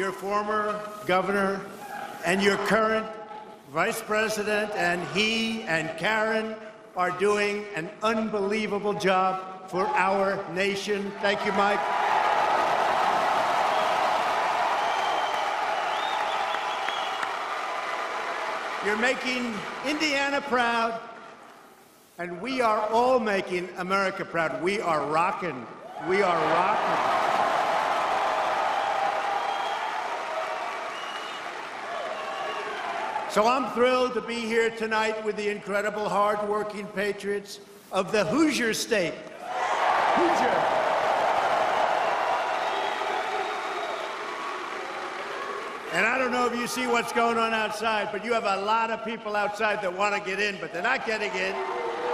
your former governor and your current vice president, and he and Karen are doing an unbelievable job for our nation. Thank you, Mike. You're making Indiana proud, and we are all making America proud. We are rocking. We are rocking. So I'm thrilled to be here tonight with the incredible, hard-working patriots of the Hoosier State. Hoosier. And I don't know if you see what's going on outside, but you have a lot of people outside that want to get in, but they're not getting in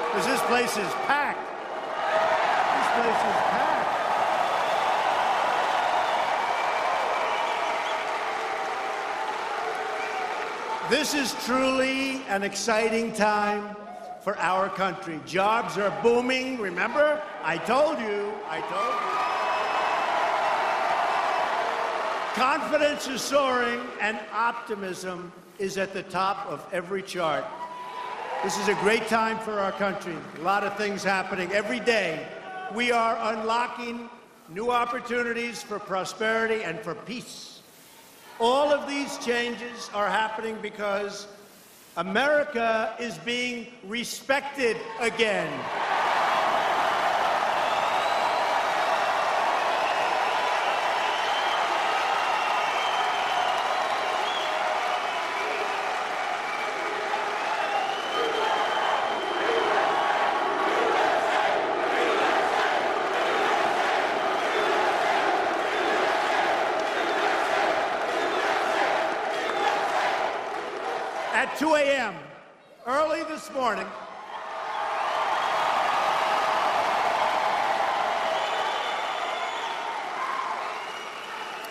because this place is packed. This place is packed. This is truly an exciting time for our country. Jobs are booming. Remember? I told you. Confidence is soaring, and optimism is at the top of every chart. This is a great time for our country. A lot of things happening. Every day, we are unlocking new opportunities for prosperity and for peace. All of these changes are happening because America is being respected again. At 2 a.m., early this morning,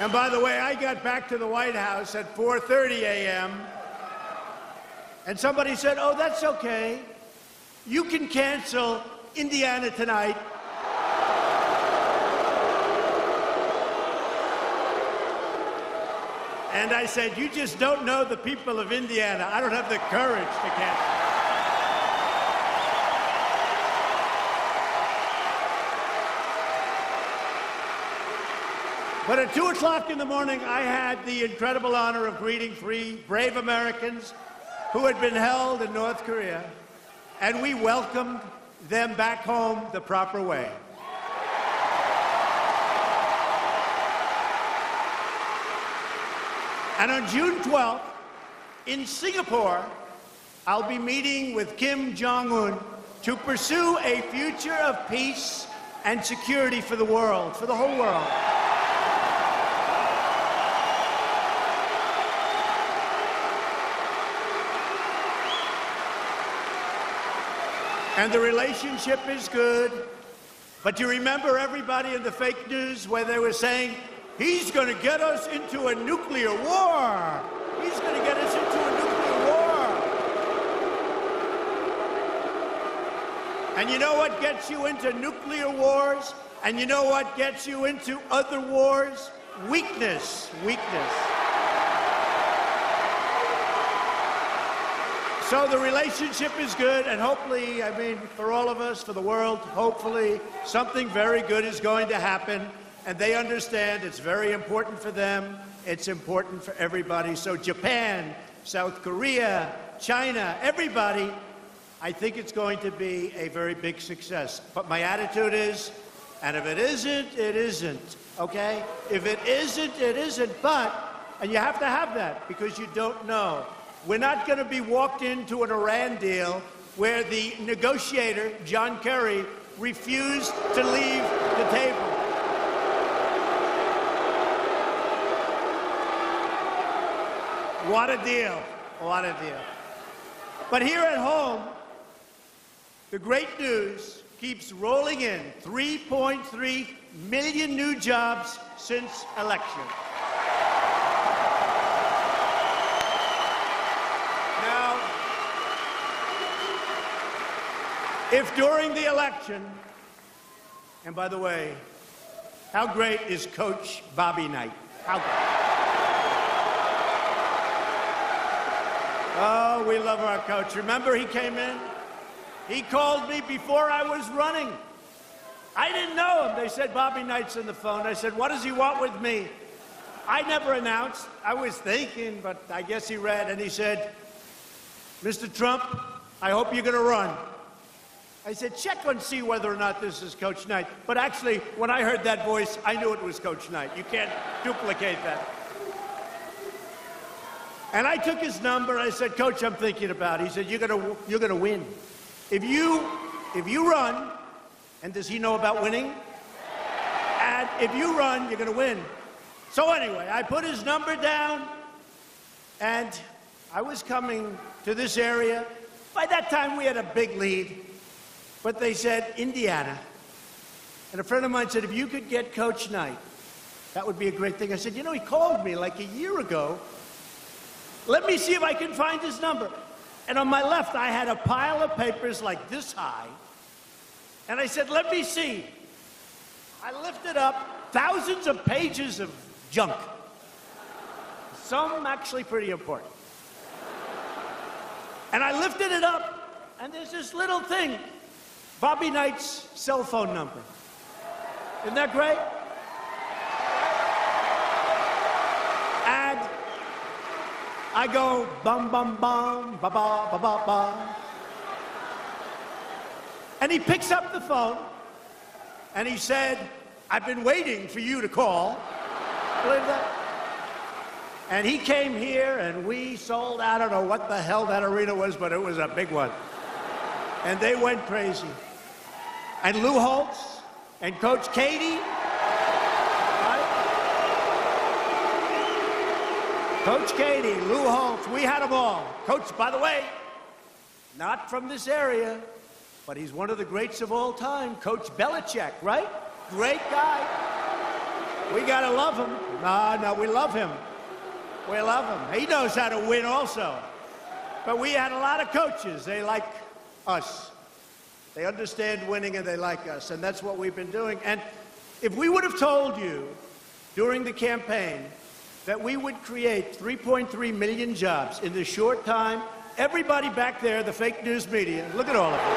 and by the way, I got back to the White House at 4:30 a.m., and somebody said, "Oh, that's okay. You can cancel Indiana Tonight." And I said, "You just don't know the people of Indiana. I don't have the courage to cancel." But at 2 o'clock in the morning, I had the incredible honor of greeting 3 brave Americans who had been held in North Korea, and we welcomed them back home the proper way. And on June 12th, in Singapore, I'll be meeting with Kim Jong-un to pursue a future of peace and security for the world, for the whole world. And the relationship is good, but you remember everybody in the fake news where they were saying, "He's going to get us into a nuclear war. He's going to get us into a nuclear war." And you know what gets you into nuclear wars? And you know what gets you into other wars? Weakness. Weakness. So the relationship is good, and hopefully, I mean, for all of us, for the world, hopefully something very good is going to happen. And they understand it's very important for them. It's important for everybody. So Japan, South Korea, China, everybody, I think it's going to be a very big success. But my attitude is, and if it isn't, it isn't, okay? If it isn't, it isn't. But, and you have to have that because you don't know. We're not going to be walked into an Iran deal where the negotiator, John Kerry, refused to leave the table. What a deal. What a deal. But here at home, the great news keeps rolling in. 3.3 million new jobs since election. Now, if during the election, and by the way, how great is Coach Bobby Knight? How great? Oh, we love our coach. Remember he came in? He called me before I was running. I didn't know him. They said, Bobby Knight's on the phone. I said, what does he want with me? I never announced. I was thinking, but I guess he read, and he said, Mr. Trump, I hope you're going to run. I said, check and see whether or not this is Coach Knight. But actually, when I heard that voice, I knew it was Coach Knight. You can't duplicate that. And I took his number, and I said, Coach, I'm thinking about it. He said, you're gonna win. If you run, and does he know about winning? And if you run, you're gonna win. So anyway, I put his number down, and I was coming to this area. By that time, we had a big lead. But they said, Indiana. And a friend of mine said, if you could get Coach Knight, that would be a great thing. I said, you know, he called me like a year ago. Let me see if I can find his number. And on my left, I had a pile of papers like this high. And I said, let me see. I lifted up thousands of pages of junk. Some actually pretty important. And I lifted it up, and there's this little thing. Bobby Knight's cell phone number. Isn't that great? And I go, bum, bum, bum, ba, ba, ba, ba, ba. And he picks up the phone, and he said, I've been waiting for you to call. Believe that? And he came here, and we sold, I don't know what the hell that arena was, but it was a big one. And they went crazy. And Lou Holtz and Coach Katie, right? Coach Katie, Lou Holtz, we had them all. Coach, by the way, not from this area, but he's one of the greats of all time, Coach Belichick, right? Great guy. We gotta love him. No, we love him. We love him. He knows how to win also. But we had a lot of coaches. They like us. They understand winning and they like us, and that's what we've been doing. And if we would have told you during the campaign that we would create 3.3 million jobs in this short time, everybody back there, the fake news media, look at all of them.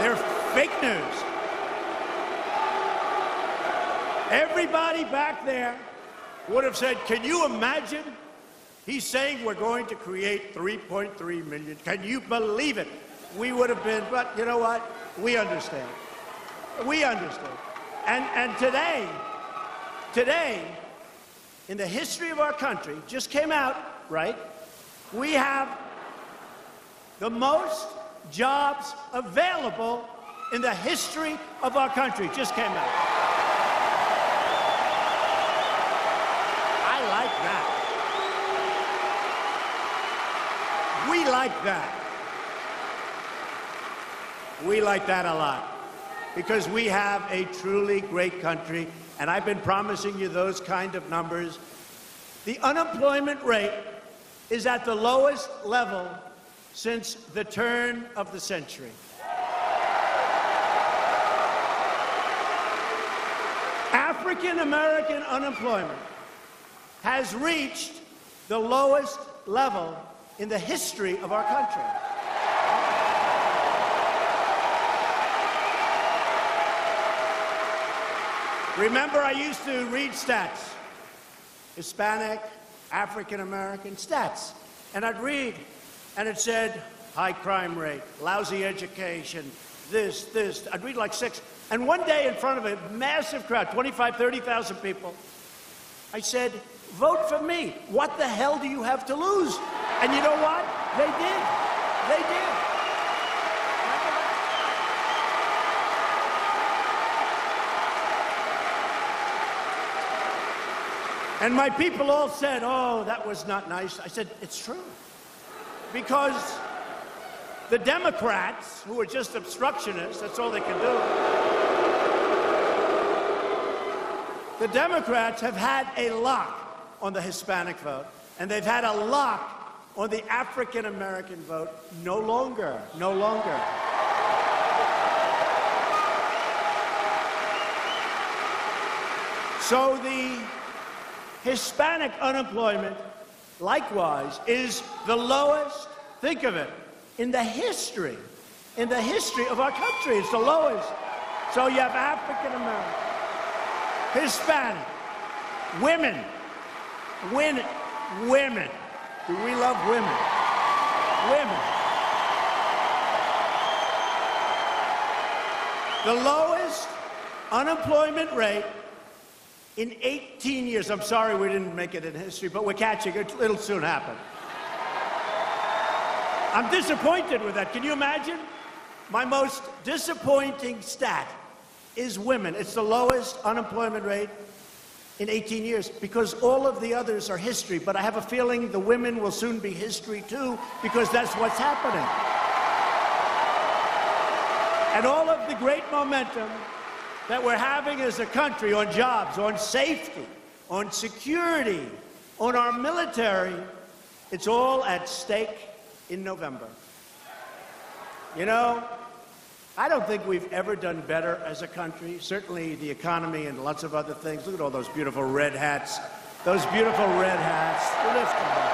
They're fake news. Everybody back there would have said, can you imagine? He's saying we're going to create 3.3 million. Can you believe it? We would have been, but you know what? We understand. We understand. And today, in the history of our country, just came out, right? We have the most jobs available in the history of our country. Just came out. We like that. We like that a lot because we have a truly great country, and I've been promising you those kind of numbers. The unemployment rate is at the lowest level since the turn of the century. African American unemployment has reached the lowest level in the history of our country. Remember, I used to read stats. Hispanic, African American stats. And I'd read, and it said, high crime rate, lousy education, this. I'd read like 6. And one day in front of a massive crowd, 25, 30,000 people, I said, vote for me. What the hell do you have to lose? And you know what? They did. They did. And my people all said, oh, that was not nice. I said, it's true. Because the Democrats, who are just obstructionists, that's all they can do. The Democrats have had a lock on the Hispanic vote, and they've had a lock on the African American vote. No longer. So the Hispanic unemployment, likewise, is the lowest, think of it, in the history of our country. It's the lowest. So you have African American, Hispanic, women. Do we love women? Women. The lowest unemployment rate in 18 years. I'm sorry we didn't make it in history, but we're catching it. It'll soon happen. I'm disappointed with that. Can you imagine? My most disappointing stat is women. It's the lowest unemployment rate in 18 years because all of the others are history. But I have a feeling the women will soon be history too because that's what's happening. And all of the great momentum that we're having as a country on jobs, on safety, on security, on our military, it's all at stake in November. You know, I don't think we've ever done better as a country. Certainly the economy and lots of other things. Look at all those beautiful red hats. Those beautiful red hats. Lift them up.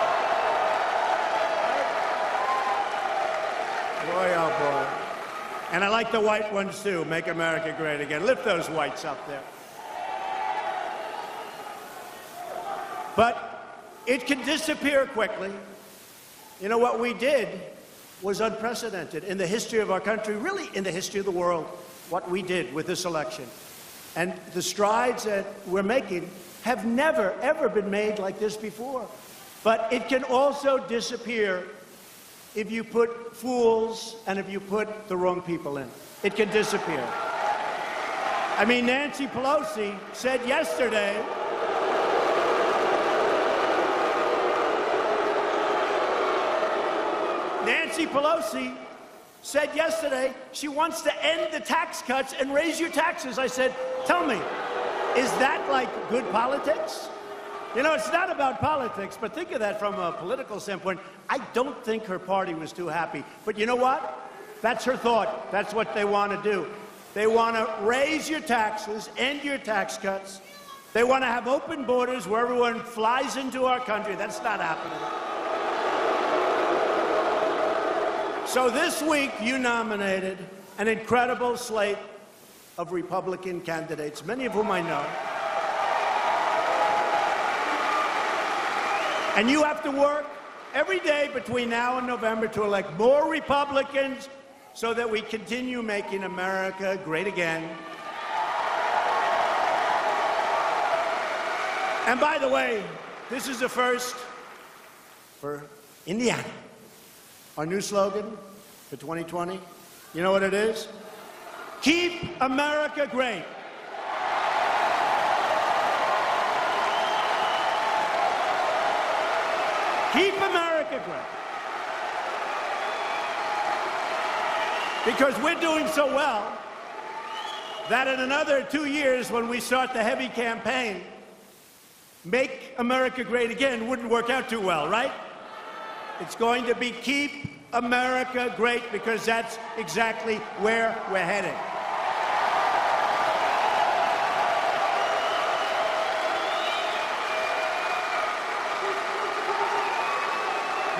Boy, oh boy. And I like the white ones too. Make America great again. Lift those whites up there. But it can disappear quickly. You know, what we did was unprecedented in the history of our country, really in the history of the world, what we did with this election. And the strides that we're making have never, ever been made like this before. But it can also disappear if you put fools and if you put the wrong people in. It can disappear. I mean, Nancy Pelosi said yesterday, she wants to end the tax cuts and raise your taxes. I said, tell me, is that like good politics? You know, it's not about politics, but think of that from a political standpoint. I don't think her party was too happy. But you know what? That's her thought. That's what they want to do. They want to raise your taxes, end your tax cuts. They want to have open borders where everyone flies into our country. That's not happening. So this week, you nominated an incredible slate of Republican candidates, many of whom I know. And you have to work every day between now and November to elect more Republicans so that we continue making America great again. And by the way, this is a first for Indiana. Our new slogan for 2020, you know what it is? Keep America great. Keep America great. Because we're doing so well that in another 2 years, when we start the heavy campaign, Make America Great Again wouldn't work out too well, right? It's going to be Keep America Great, because that's exactly where we're heading.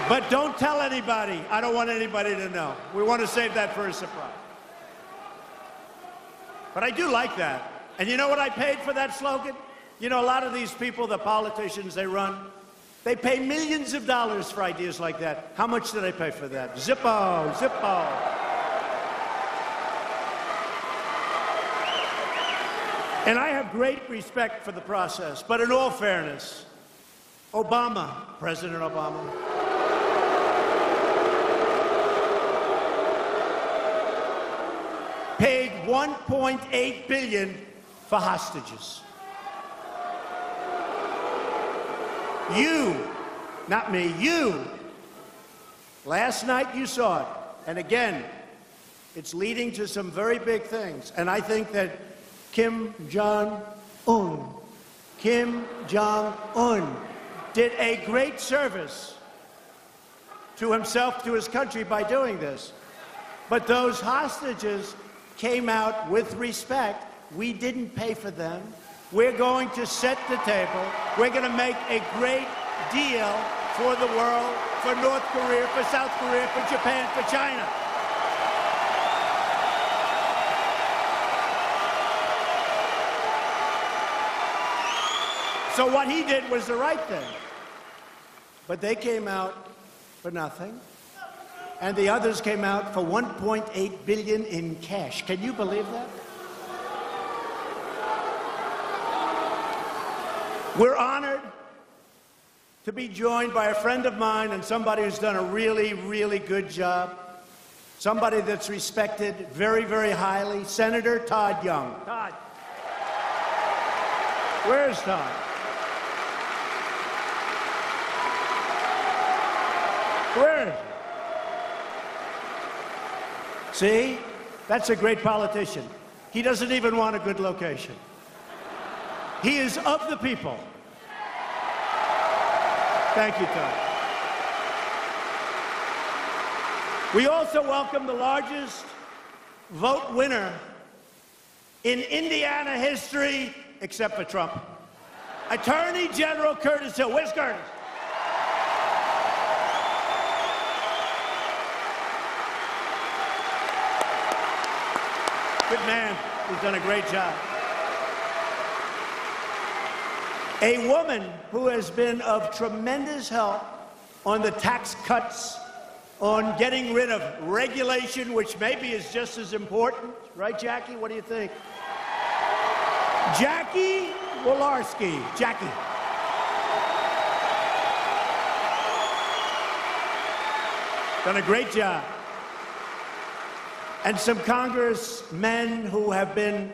But don't tell anybody. I don't want anybody to know. We want to save that for a surprise. But I do like that. And you know what I paid for that slogan? You know, a lot of these people, the politicians they run, they pay millions of dollars for ideas like that. How much did I pay for that? Zippo, Zippo. And I have great respect for the process. But in all fairness, Obama, President Obama, paid $1.8 billion for hostages. You, not me, you, last night you saw it. And again, it's leading to some very big things. And I think that Kim Jong-un did a great service to himself, to his country by doing this. But those hostages came out with respect. We didn't pay for them. We're going to set the table. We're going to make a great deal for the world, for North Korea, for South Korea, for Japan, for China. So what he did was the right thing. But they came out for nothing. And the others came out for $1.8 billion in cash. Can you believe that? We're honored to be joined by a friend of mine and somebody who's done a really, really good job. Somebody that's respected very, very highly, Senator Todd Young. Todd. Where's Todd? Where is he? See? That's a great politician. He doesn't even want a good location. He is of the people. Thank you, Todd. We also welcome the largest vote winner in Indiana history, except for Trump. Attorney General Curtis Hill. Where's Curtis? Good man. He's done a great job. A woman who has been of tremendous help on the tax cuts, on getting rid of regulation, which maybe is just as important. Right, Jackie? What do you think? Jackie Walorski. Jackie. Done a great job. And some congressmen who have been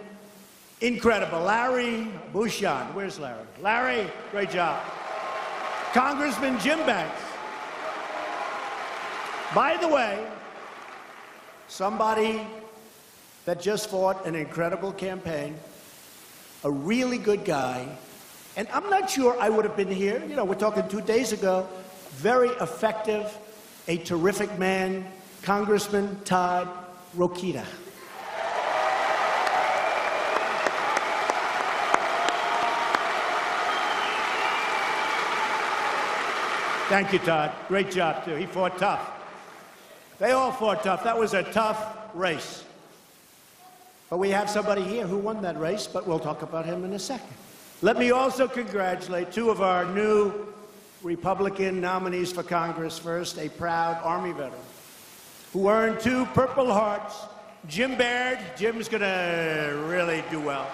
incredible. Larry Bouchon. Where's Larry? Larry, great job. Congressman Jim Banks. By the way, somebody that just fought an incredible campaign, a really good guy, and I'm not sure I would have been here. You know, we're talking 2 days ago. Very effective, a terrific man, Congressman Todd Rokita. Thank you, Todd. Great job, too. He fought tough. They all fought tough. That was a tough race. But we have somebody here who won that race, but we'll talk about him in a second. Let me also congratulate 2 of our new Republican nominees for Congress. First, a proud Army veteran who earned 2 Purple Hearts. Jim Baird. Jim's going to really do well.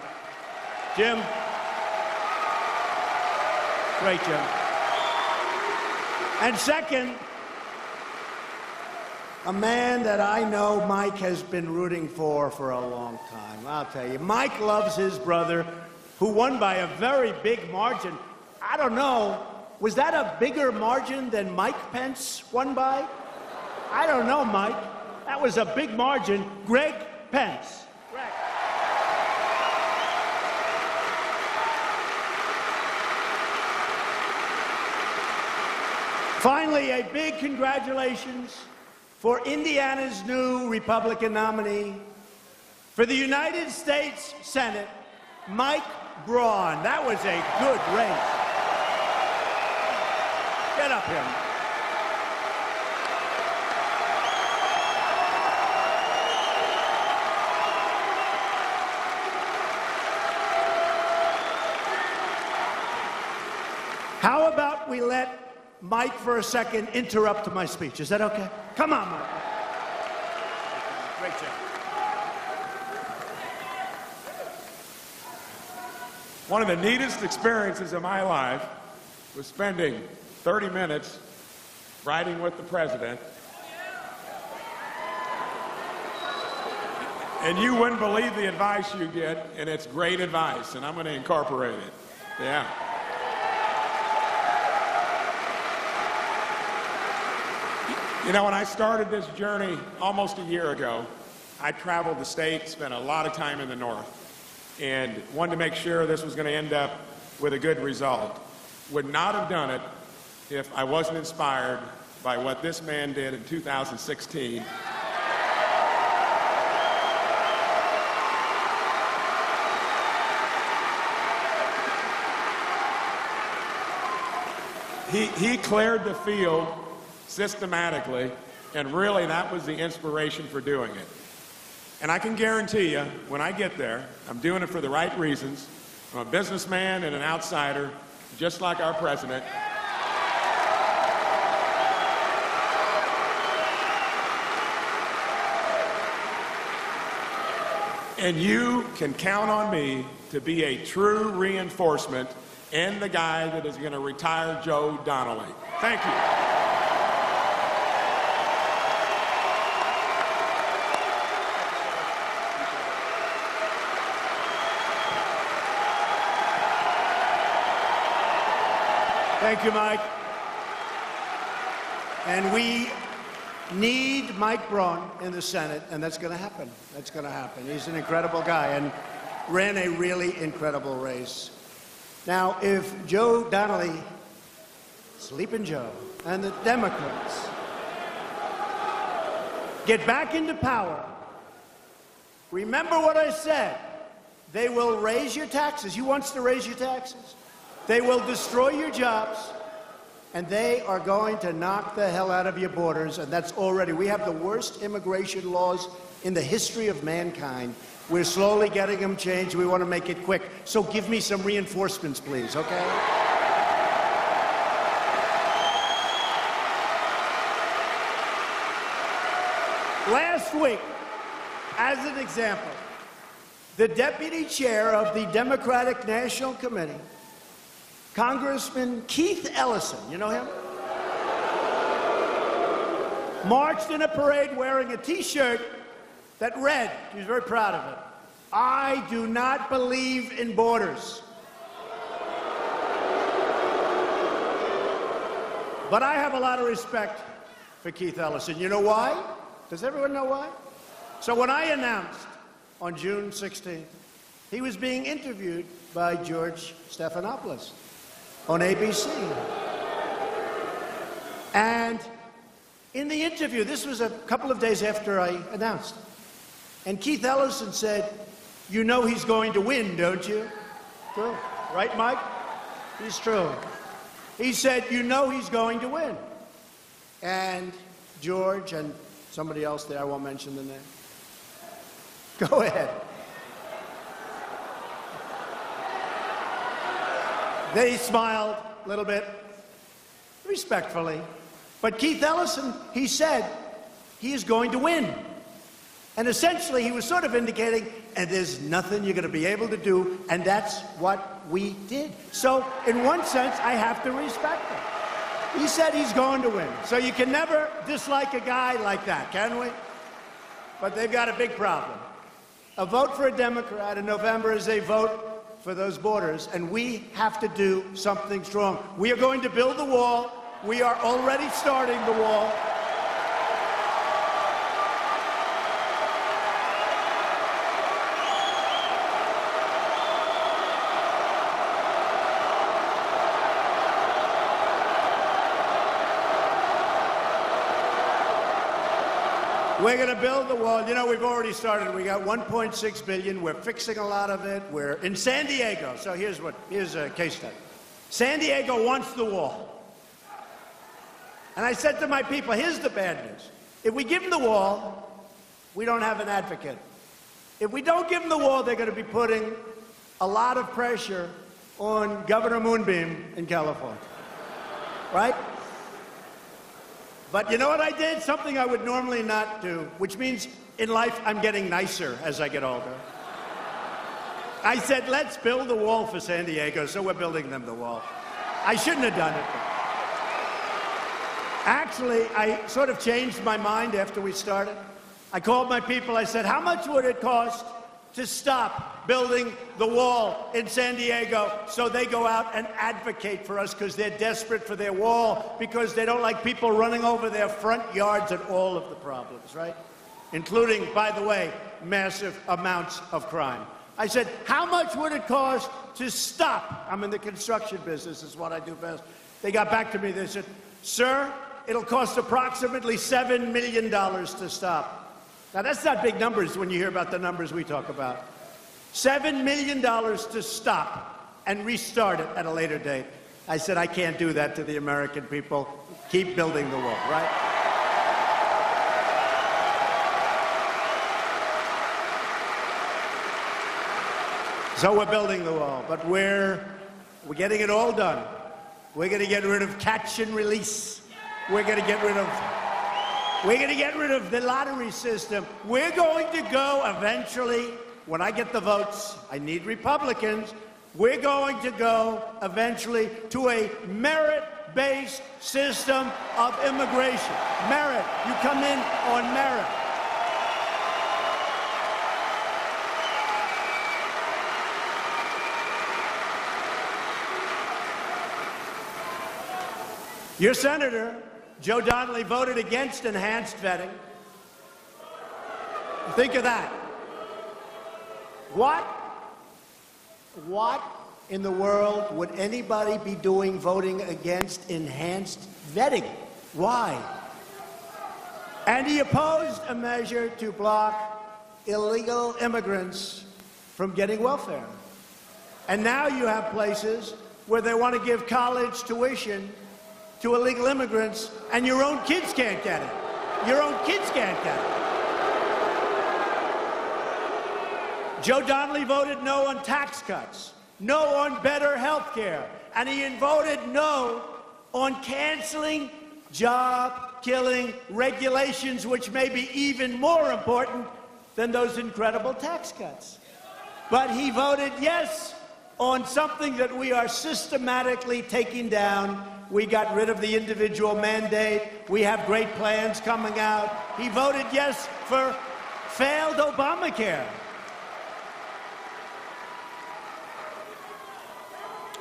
Jim. Great, Jim. And second, a man that I know Mike has been rooting for a long time. I'll tell you. Mike loves his brother, who won by a very big margin. I don't know. Was that a bigger margin than Mike Pence won by? I don't know, Mike. That was a big margin. Greg Pence. Greg. Finally, a big congratulations for Indiana's new Republican nominee for the United States Senate, Mike Braun. That was a good race. Get up here. How about we let Mike for a second interrupt my speech? Is that okay? Come on, Mike. Great job. One of the neatest experiences of my life was spending 30 minutes riding with the president. And you wouldn't believe the advice you get, and it's great advice, and I'm going to incorporate it. Yeah. You know, when I started this journey almost a year ago, I traveled the state, spent a lot of time in the north, and wanted to make sure this was going to end up with a good result. Would not have done it if I wasn't inspired by what this man did in 2016. He cleared the field systematically, and really that was the inspiration for doing it. And I can guarantee you, when I get there, I'm doing it for the right reasons. I'm a businessman and an outsider, just like our president. And you can count on me to be a true reinforcement and the guy that is going to retire Joe Donnelly. Thank you. Thank you, Mike. And we need Mike Braun in the Senate, and that's going to happen. That's going to happen. He's an incredible guy and ran a really incredible race. Now, if Joe Donnelly, Sleeping Joe, and the Democrats get back into power, remember what I said. They will raise your taxes. He wants to raise your taxes. They will destroy your jobs. And they are going to knock the hell out of your borders, and that's already. We have the worst immigration laws in the history of mankind. We're slowly getting them changed. We want to make it quick. So give me some reinforcements, please, okay? Last week, as an example, the deputy chair of the Democratic National Committee, Congressman Keith Ellison, you know him? Marched in a parade wearing a T-shirt that read, he was very proud of it, "I do not believe in borders." But I have a lot of respect for Keith Ellison. You know why? Does everyone know why? So when I announced on June 16th, he was being interviewed by George Stephanopoulos on ABC. And in the interview, this was a couple of days after I announced, and Keith Ellison said, "You know he's going to win, don't you?" True. Right, Mike? He's true. He said, "You know he's going to win." And George and somebody else there, I won't mention the name. Go ahead. They smiled a little bit, respectfully. But Keith Ellison, he said, he is going to win. And essentially, he was sort of indicating, and there's nothing you're going to be able to do, and that's what we did. So, in one sense, I have to respect him. He said he's going to win. So you can never dislike a guy like that, can we? But they've got a big problem. A vote for a Democrat in November is a vote for those borders, and we have to do something strong. We are going to build the wall. We are already starting the wall. We're going to build the wall. You know, we've already started. We got $1.6 billion. We're fixing a lot of it. We're in San Diego. So here's a case study. San Diego wants the wall. And I said to my people, here's the bad news. If we give them the wall, we don't have an advocate. If we don't give them the wall, they're going to be putting a lot of pressure on Governor Moonbeam in California. Right? But you know what I did? Something I would normally not do, which means in life I'm getting nicer as I get older. I said, let's build the wall for San Diego, so we're building them the wall. I shouldn't have done it. Actually, I sort of changed my mind after we started. I called my people, I said, how much would it cost to stop building the wall in San Diego? So they go out and advocate for us because they're desperate for their wall, because they don't like people running over their front yards and all of the problems, right? Including, by the way, massive amounts of crime. I said, how much would it cost to stop? I'm in the construction business, is what I do best. They got back to me, they said, sir, it'll cost approximately $7 million to stop. Now, that's not big numbers when you hear about the numbers we talk about. $7 million to stop and restart it at a later date. I said, I can't do that to the American people. Keep building the wall, right? So we're building the wall, but we're getting it all done. We're going to get rid of catch and release. We're going to get rid of the lottery system. We're going to go eventually, when I get the votes, I need Republicans, we're going to go eventually to a merit-based system of immigration. Merit. You come in on merit. Your senator, Joe Donnelly, voted against enhanced vetting. Think of that. What in the world would anybody be doing voting against enhanced vetting? Why? And he opposed a measure to block illegal immigrants from getting welfare. And now you have places where they want to give college tuition to illegal immigrants, and your own kids can't get it. Your own kids can't get it. Joe Donnelly voted no on tax cuts, no on better health care, and he voted no on canceling job-killing regulations, which may be even more important than those incredible tax cuts. But he voted yes on something that we are systematically taking down. We got rid of the individual mandate. We have great plans coming out. He voted yes for failed Obamacare.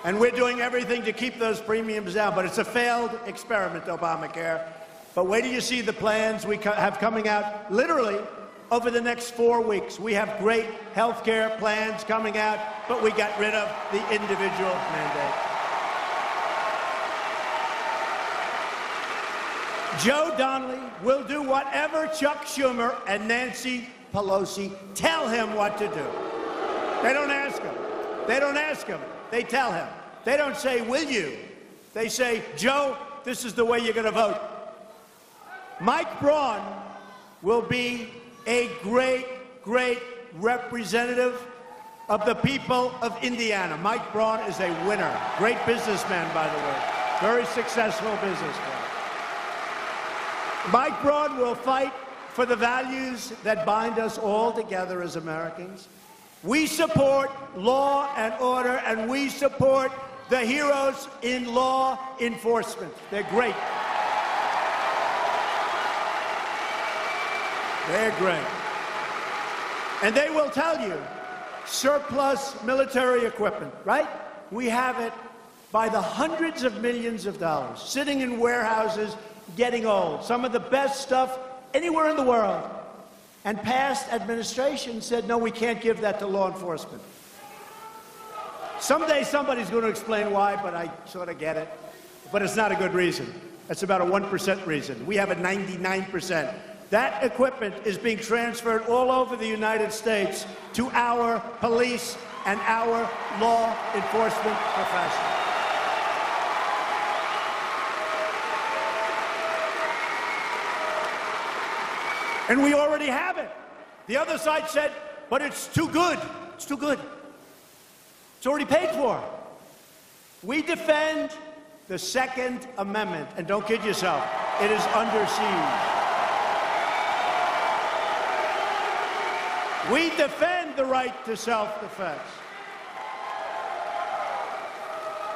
And we're doing everything to keep those premiums down, but it's a failed experiment, Obamacare. But wait till you see the plans we have coming out literally over the next 4 weeks. We have great health care plans coming out, but we got rid of the individual mandate. Joe Donnelly will do whatever Chuck Schumer and Nancy Pelosi tell him what to do. They don't ask him. They don't ask him. They tell him. They don't say, will you? They say, Joe, this is the way you're going to vote. Mike Braun will be a great, great representative of the people of Indiana. Mike Braun is a winner. Great businessman, by the way. Very successful businessman. Mike Braun will fight for the values that bind us all together as Americans. We support law and order, and we support the heroes in law enforcement. They're great. They're great. And they will tell you, surplus military equipment, right? We have it by the hundreds of millions of dollars, sitting in warehouses, getting old. Some of the best stuff anywhere in the world. And past administration said, no, we can't give that to law enforcement. Someday somebody's going to explain why, but I sort of get it. But it's not a good reason. It's about a 1% reason. We have a 99%. That equipment is being transferred all over the United States to our police and our law enforcement professionals. And we already have it. The other side said, but it's too good. It's too good. It's already paid for. We defend the Second Amendment. And don't kid yourself, it is under siege. We defend the right to self-defense.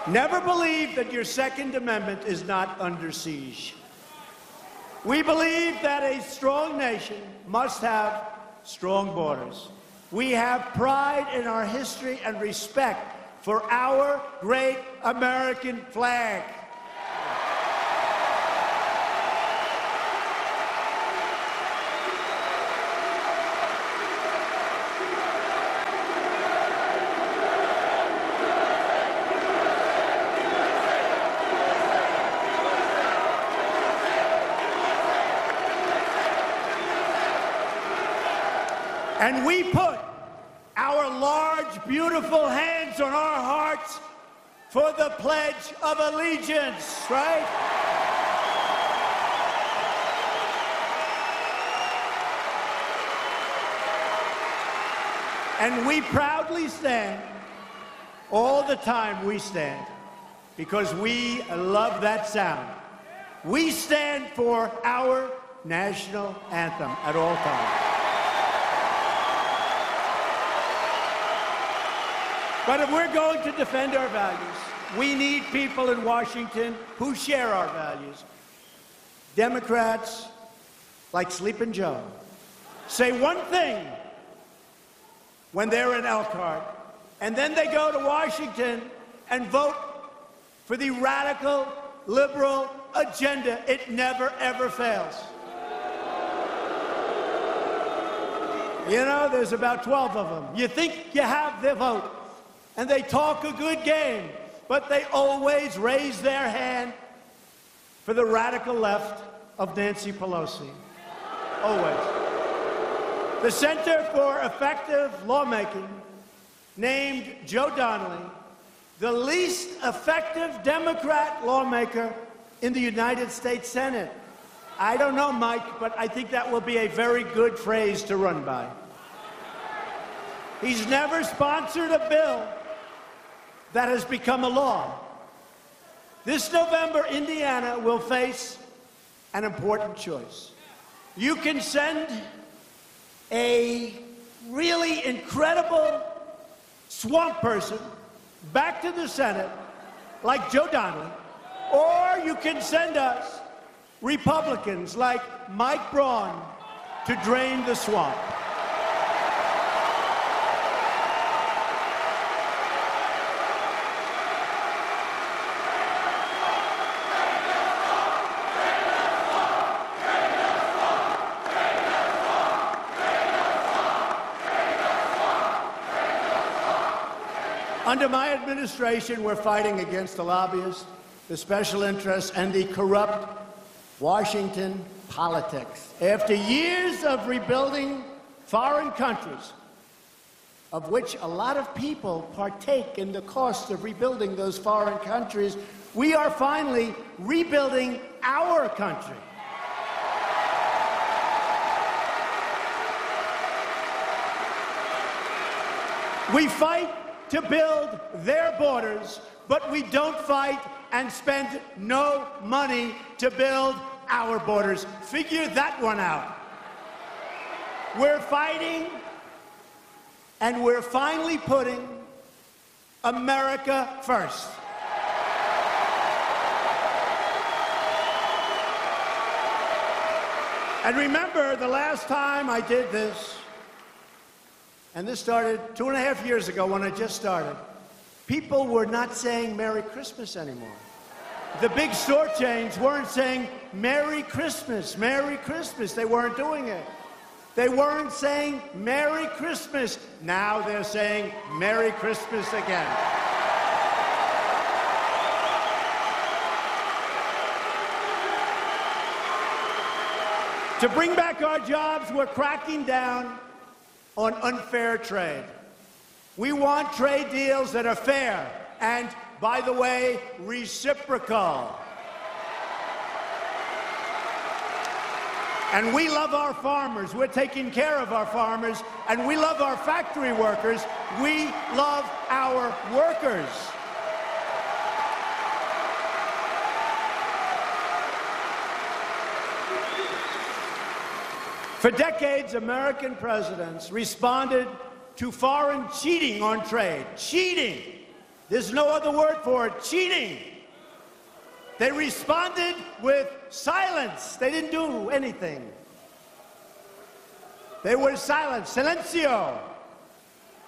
Never believe that your Second Amendment is not under siege. We believe that a strong nation must have strong borders. We have pride in our history and respect for our great American flag. And we put our large, beautiful hands on our hearts for the Pledge of Allegiance, right? And we proudly stand, all the time we stand, because we love that sound. We stand for our national anthem at all times. But if we're going to defend our values, we need people in Washington who share our values. Democrats, like Sleepin' Joe, say one thing when they're in Elkhart, and then they go to Washington and vote for the radical, liberal agenda. It never, ever fails. You know, there's about 12 of them. You think you have their vote, and they talk a good game, but they always raise their hand for the radical left of Nancy Pelosi. Always. The Center for Effective Lawmaking named Joe Donnelly the least effective Democrat lawmaker in the United States Senate. I don't know, Mike, but I think that will be a very good phrase to run by. He's never sponsored a bill that has become a law. This November, Indiana will face an important choice. You can send a really incredible swamp person back to the Senate, like Joe Donnelly, or you can send us Republicans like Mike Braun to drain the swamp. Under my administration, we're fighting against the lobbyists, the special interests, and the corrupt Washington politics. After years of rebuilding foreign countries, of which a lot of people partake in the cost of rebuilding those foreign countries, we are finally rebuilding our country. We fight to build their borders, but we don't fight and spend no money to build our borders. Figure that one out. We're fighting, and we're finally putting America first. And remember, the last time I did this, and this started 2.5 years ago when I just started, people were not saying Merry Christmas anymore. The big store chains weren't saying Merry Christmas, Merry Christmas. They weren't doing it. They weren't saying Merry Christmas. Now they're saying Merry Christmas again. To bring back our jobs, we're cracking down on unfair trade. We want trade deals that are fair and, by the way, reciprocal. And we love our farmers. We're taking care of our farmers, and we love our factory workers. We love our workers. For decades, American presidents responded to foreign cheating on trade. Cheating. There's no other word for it. Cheating. They responded with silence. They didn't do anything. They were silent. Silencio.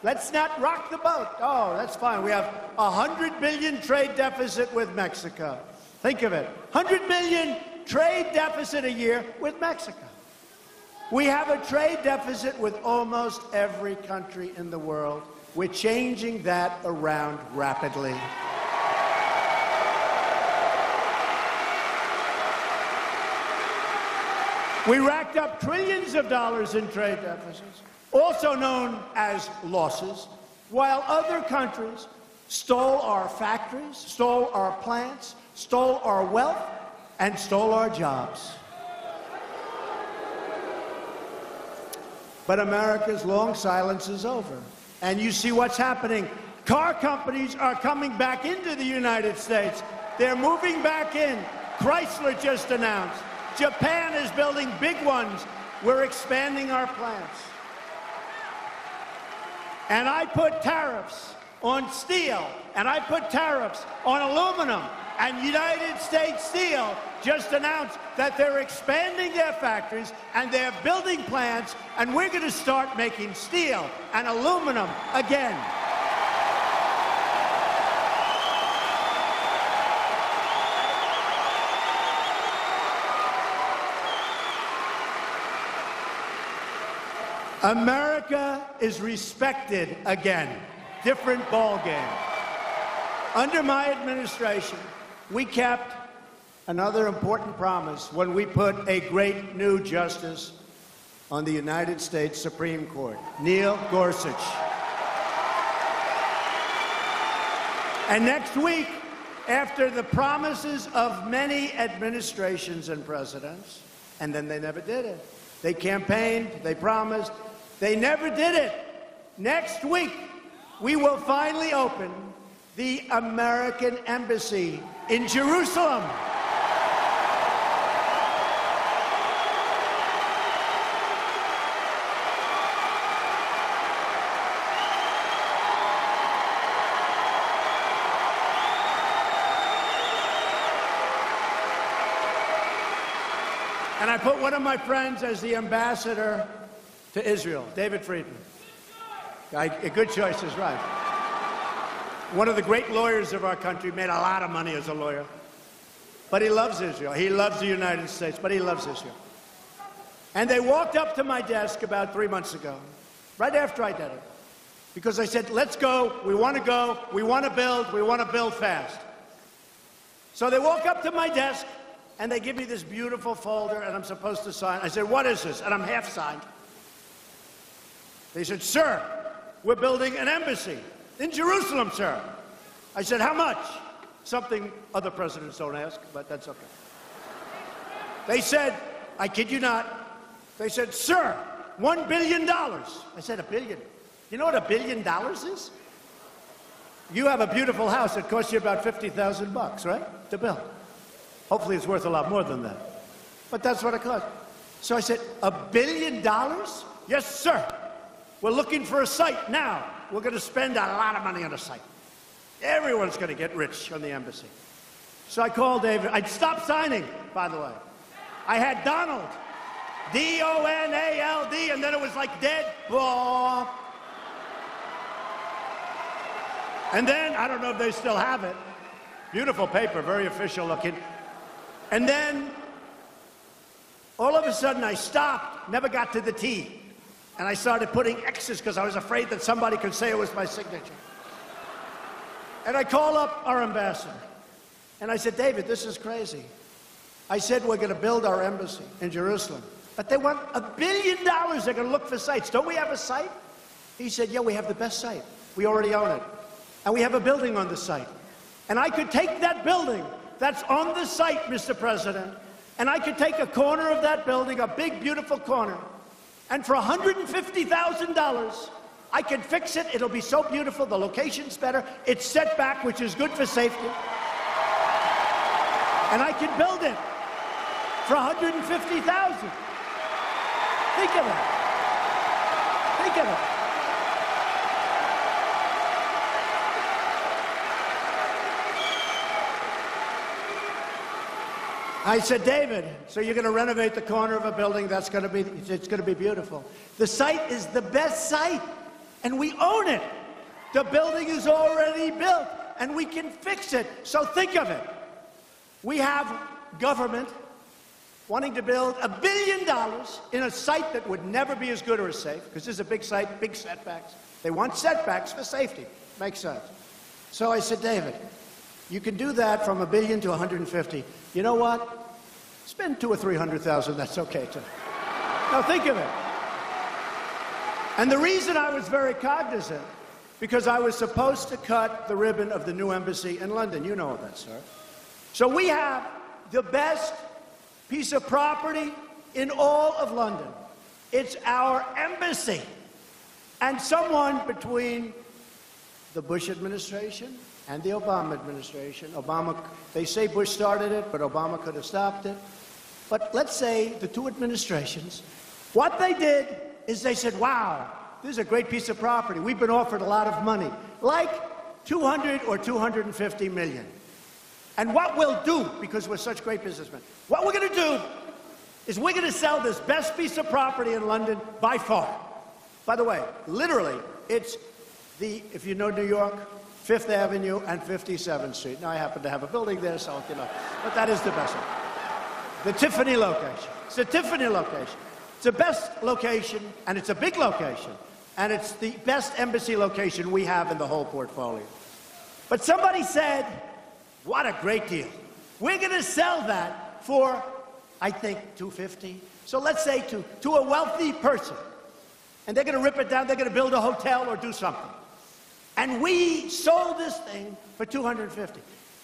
Let's not rock the boat. Oh, that's fine. We have a $100 billion trade deficit with Mexico. Think of it. $100 billion trade deficit a year with Mexico. We have a trade deficit with almost every country in the world. We're changing that around rapidly. We racked up trillions of dollars in trade deficits, also known as losses, while other countries stole our factories, stole our plants, stole our wealth, and stole our jobs. But America's long silence is over. And you see what's happening. Car companies are coming back into the United States. They're moving back in. Chrysler just announced. Japan is building big ones. We're expanding our plants. And I put tariffs on steel, and I put tariffs on aluminum. And United States Steel just announced that they're expanding their factories and they're building plants, and we're going to start making steel and aluminum again. America is respected again. Different ball game. Under my administration, we kept another important promise when we put a great new justice on the United States Supreme Court, Neil Gorsuch. And next week, after the promises of many administrations and presidents, and then they never did it. They campaigned, they promised, they never did it. Next week, we will finally open the American Embassy in Jerusalem. And I put one of my friends as the ambassador to Israel, David Friedman. A good choice is right. One of the great lawyers of our country, made a lot of money as a lawyer. But he loves Israel. He loves the United States, but he loves Israel. And they walked up to my desk about 3 months ago, right after I did it, because I said, let's go, we want to build fast. So they walk up to my desk, and they give me this beautiful folder, and I'm supposed to sign. I said, what is this? And I'm half signed. They said, sir, we're building an embassy in Jerusalem, sir. I said, how much? Something other presidents don't ask, but that's okay. They said, I kid you not, they said, sir, $1 billion. I said, $1 billion? You know what $1 billion is? You have a beautiful house that costs you about $50,000, right, to build. Hopefully it's worth a lot more than that. But that's what it cost. So I said, $1 billion? Yes, sir. We're looking for a site now. We're going to spend a lot of money on a site. Everyone's going to get rich on the embassy. So I called David. I'd stopped signing, by the way. I had Donald, D-O-N-A-L-D, and then it was like dead. Blah. And then, I don't know if they still have it. Beautiful paper, very official looking. And then, all of a sudden, I stopped, never got to the T. And I started putting X's because I was afraid that somebody could say it was my signature. And I called up our ambassador. And I said, David, this is crazy. I said, we're going to build our embassy in Jerusalem. But they want $1 billion. They're going to look for sites. Don't we have a site? He said, yeah, we have the best site. We already own it. And we have a building on the site. And I could take that building that's on the site, Mr. President, and I could take a corner of that building, a big, beautiful corner, and for $150,000, I can fix it. It'll be so beautiful. The location's better. It's set back, which is good for safety. And I can build it for $150,000. Think of it. Think of it. I said, David, so you're going to renovate the corner of a building that's going to be, it's going to be beautiful. The site is the best site, and we own it. The building is already built, and we can fix it. So think of it. We have government wanting to build $1 billion in a site that would never be as good or as safe, because this is a big site, big setbacks. They want setbacks for safety. Makes sense. So I said, David, you can do that from $1 billion to 150. You know what? Spend $200,000 or $300,000. That's okay too. Now think of it. And the reason I was very cognizant because I was supposed to cut the ribbon of the new embassy in London. You know that, sir. So we have the best piece of property in all of London. It's our embassy. And someone between the Bush administration and the Obama administration, they say Bush started it, but Obama could have stopped it. But let's say the two administrations, what they did is they said, wow, this is a great piece of property. We've been offered a lot of money, like 200 or 250 million. And what we'll do, because we're such great businessmen, what we're going to do is we're going to sell this best piece of property in London by far. By the way, literally, it's if you know New York, 5th Avenue and 57th Street. Now, I happen to have a building there, so, you know, but that is the best one. The Tiffany location. It's the Tiffany location. It's the best location, and it's a big location, and it's the best embassy location we have in the whole portfolio. But somebody said, what a great deal. We're going to sell that for, I think, $250. So let's say to a wealthy person. And they're going to rip it down, they're going to build a hotel or do something. And we sold this thing for $250.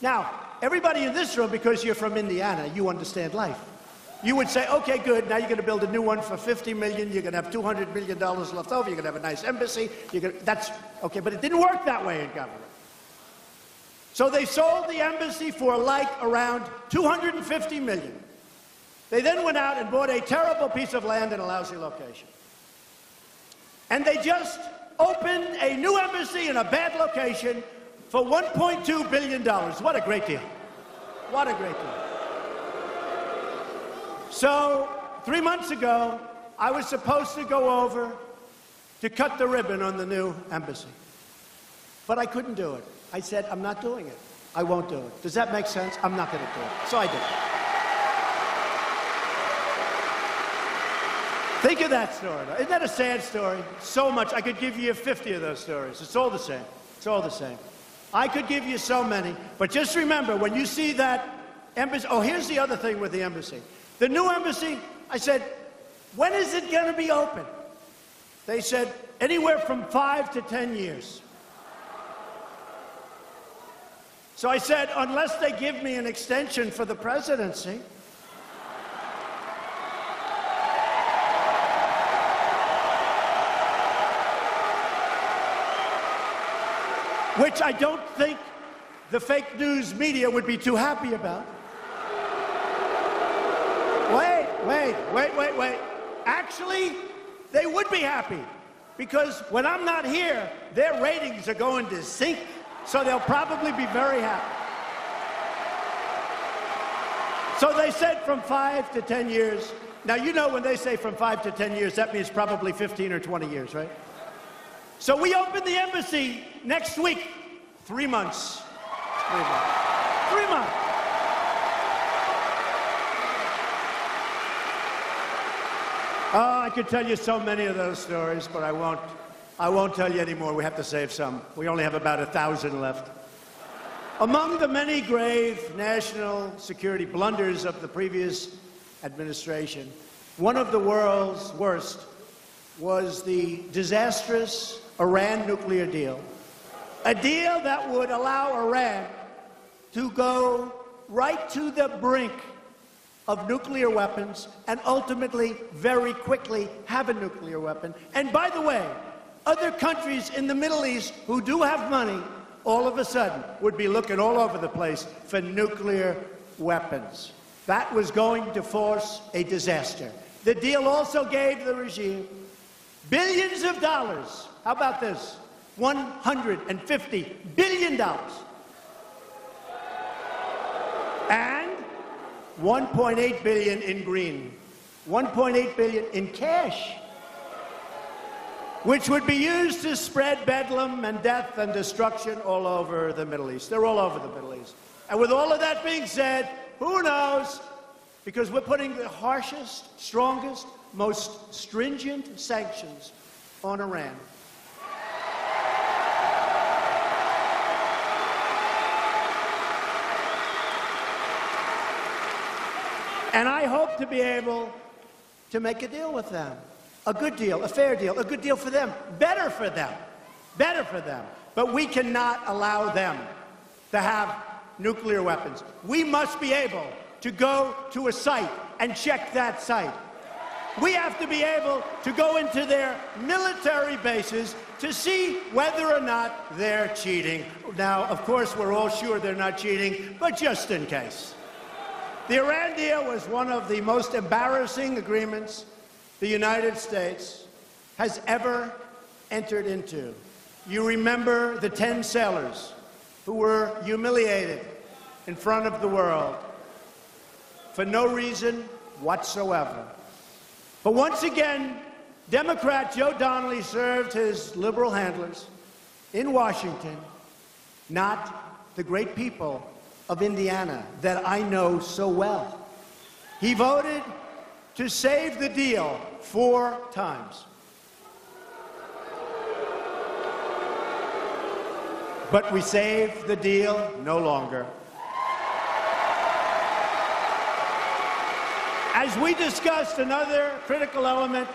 Now, everybody in this room, because you're from Indiana, you understand life. You would say, okay, good, now you're going to build a new one for $50 million, you're going to have $200 million left over, you're going to have a nice embassy, that's, okay, but it didn't work that way in government. So they sold the embassy for like around $250 million. They then went out and bought a terrible piece of land in a lousy location. And they just opened a new embassy in a bad location for $1.2 billion. What a great deal. What a great deal. So 3 months ago, I was supposed to go over to cut the ribbon on the new embassy. But I couldn't do it. I said, I'm not doing it. I won't do it. Does that make sense? I'm not going to do it. So I did. Think of that story. Isn't that a sad story? So much. I could give you 50 of those stories. It's all the same. It's all the same. I could give you so many. But just remember, when you see that embassy... Oh, here's the other thing with the embassy. The new embassy, I said, when is it going to be open? They said, anywhere from 5 to 10 years. So I said, unless they give me an extension for the presidency... which I don't think the fake news media would be too happy about. Wait. Actually, they would be happy, because when I'm not here, their ratings are going to sink, so they'll probably be very happy. So they said from 5 to 10 years. Now, you know when they say from 5 to 10 years, that means probably 15 or 20 years, right? So we open the embassy next week. 3 months. 3 months. 3 months. Oh, I could tell you so many of those stories, but I won't tell you anymore. We have to save some. We only have about 1,000 left. Among the many grave national security blunders of the previous administration, one of the world's worst was the disastrous Iran nuclear deal. A deal that would allow Iran to go right to the brink of nuclear weapons and ultimately, very quickly, have a nuclear weapon. And by the way, other countries in the Middle East who do have money, all of a sudden, would be looking all over the place for nuclear weapons. That was going to force a disaster. The deal also gave the regime billions of dollars. How about this? $150 billion. And $1.8 billion in green. $1.8 billion in cash, which would be used to spread bedlam and death and destruction all over the Middle East. They're all over the Middle East. And with all of that being said, who knows? Because we're putting the harshest, strongest, most stringent sanctions on Iran. And I hope to be able to make a deal with them. A good deal, a fair deal, a good deal for them, better for them. better for them. But we cannot allow them to have nuclear weapons. We must be able to go to a site and check that site. We have to be able to go into their military bases to see whether or not they're cheating. Now, of course, we're all sure they're not cheating, but just in case. The Iran deal was one of the most embarrassing agreements the United States has ever entered into. You remember the 10 sailors who were humiliated in front of the world for no reason whatsoever. But once again, Democrat Joe Donnelly served his liberal handlers in Washington, not the great people of Indiana that I know so well. He voted to save the deal 4 times. But we saved the deal no longer. As we discussed another critical element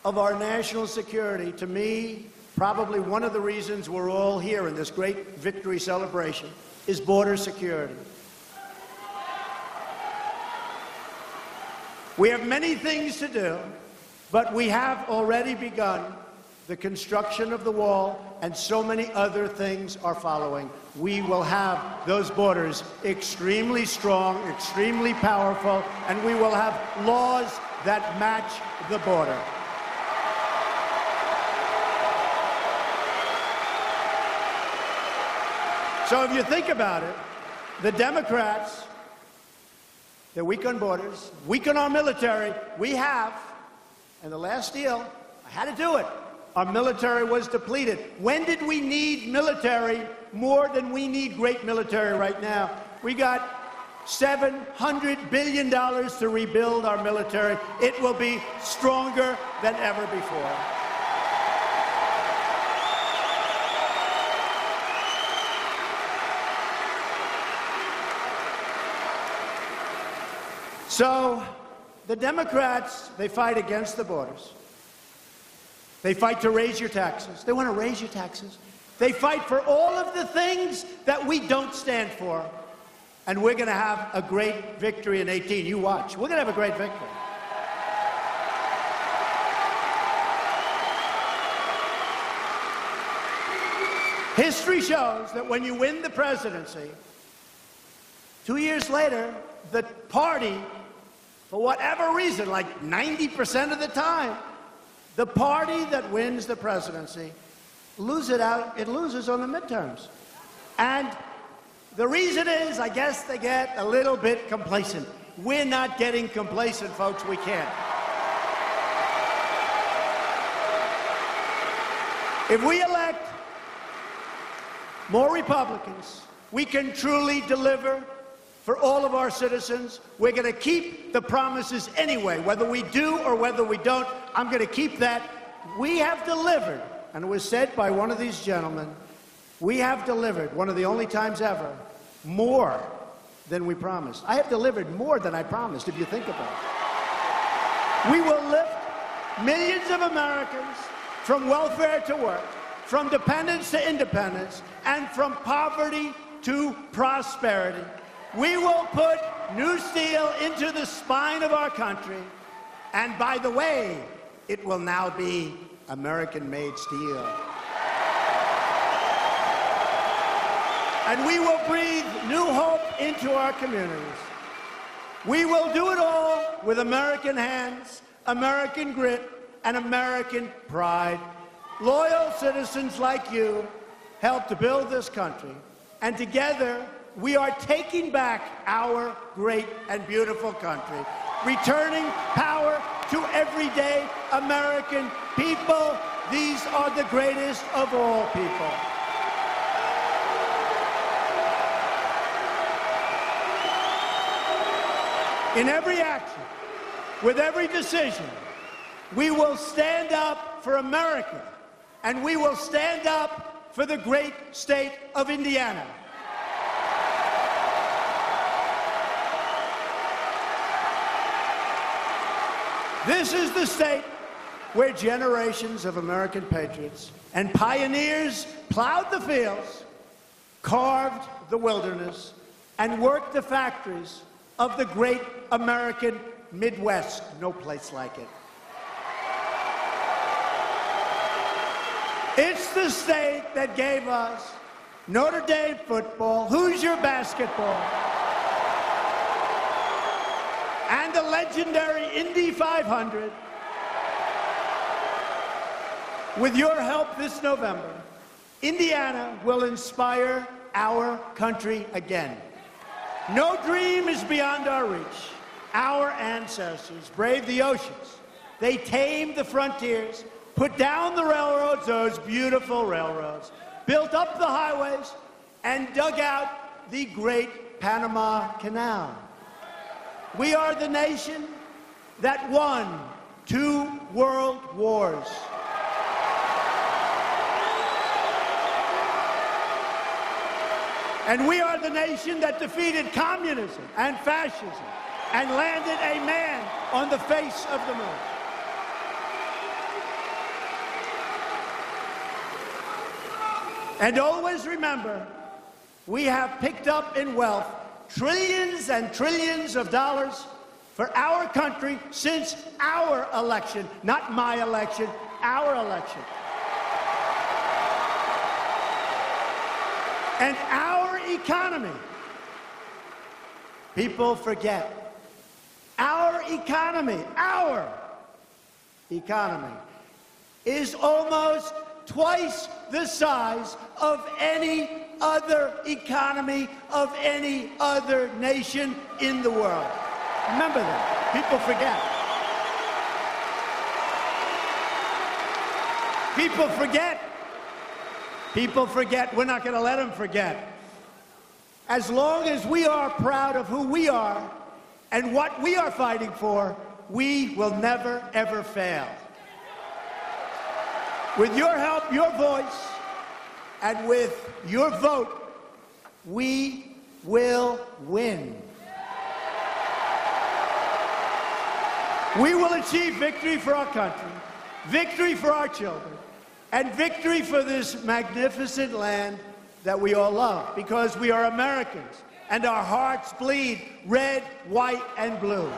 of our national security, to me, probably one of the reasons we're all here in this great victory celebration is border security. We have many things to do, but we have already begun the construction of the wall, and so many other things are following. We will have those borders extremely strong, extremely powerful, and we will have laws that match the border. So if you think about it, the Democrats, they're weak on borders, weak on our military. We have, and the last deal, I had to do it. Our military was depleted. When did we need military more than we need great military right now? We got $700 billion to rebuild our military. It will be stronger than ever before. So the Democrats, they fight against the borders. They fight to raise your taxes. They want to raise your taxes. They fight for all of the things that we don't stand for. And we're going to have a great victory in 18. You watch. We're going to have a great victory. History shows that when you win the presidency, 2 years later, the party, for whatever reason, like 90% of the time, the party that wins the presidency it loses on the midterms. And the reason is, I guess they get a little bit complacent. We're not getting complacent, folks. We can't. If we elect more Republicans, we can truly deliver for all of our citizens. We're going to keep the promises anyway, whether we do or whether we don't. I'm going to keep that. We have delivered, and it was said by one of these gentlemen, we have delivered, one of the only times ever, more than we promised. I have delivered more than I promised, if you think about it. We will lift millions of Americans from welfare to work, from dependence to independence, and from poverty to prosperity. We will put new steel into the spine of our country. And by the way, it will now be American-made steel. And we will breathe new hope into our communities. We will do it all with American hands, American grit, and American pride. Loyal citizens like you helped to build this country, and together we are taking back our great and beautiful country, returning power to everyday American people. These are the greatest of all people. In every action, with every decision, we will stand up for America, and we will stand up for the great state of Indiana. This is the state where generations of American patriots and pioneers plowed the fields, carved the wilderness, and worked the factories of the great American Midwest. No place like it. It's the state that gave us Notre Dame football, Hoosier basketball, and the legendary Indy 500. With your help this November, Indiana will inspire our country again. No dream is beyond our reach. Our ancestors braved the oceans. They tamed the frontiers, put down the railroads, those beautiful railroads, built up the highways, and dug out the great Panama Canal. We are the nation that won 2 world wars. And we are the nation that defeated communism and fascism and landed a man on the face of the moon. And always remember, we have picked up in wealth trillions and trillions of dollars for our country since our election, not my election, our election. And our economy, people forget, our economy is almost twice the size of any other economy of any other nation in the world. Remember that. People forget. People forget. People forget. We're not going to let them forget. As long as we are proud of who we are and what we are fighting for, we will never, ever fail. With your help, your voice, and with your vote, we will win. We will achieve victory for our country, victory for our children, and victory for this magnificent land that we all love, because we are Americans, and our hearts bleed red, white, and blue.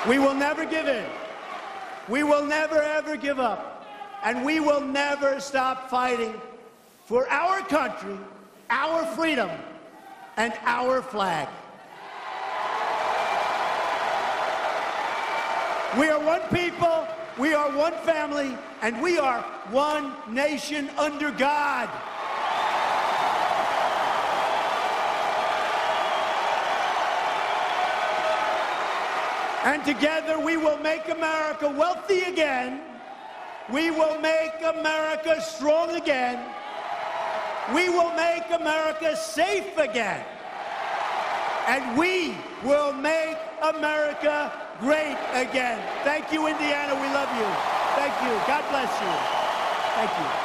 We will never give in. We will never, ever give up. And we will never stop fighting for our country, our freedom, and our flag. We are one people, we are one family, and we are one nation under God. And together we will make America wealthy again. We will make America strong again. We will make America safe again. And we will make America great again. Thank you, Indiana. We love you. Thank you. God bless you. Thank you.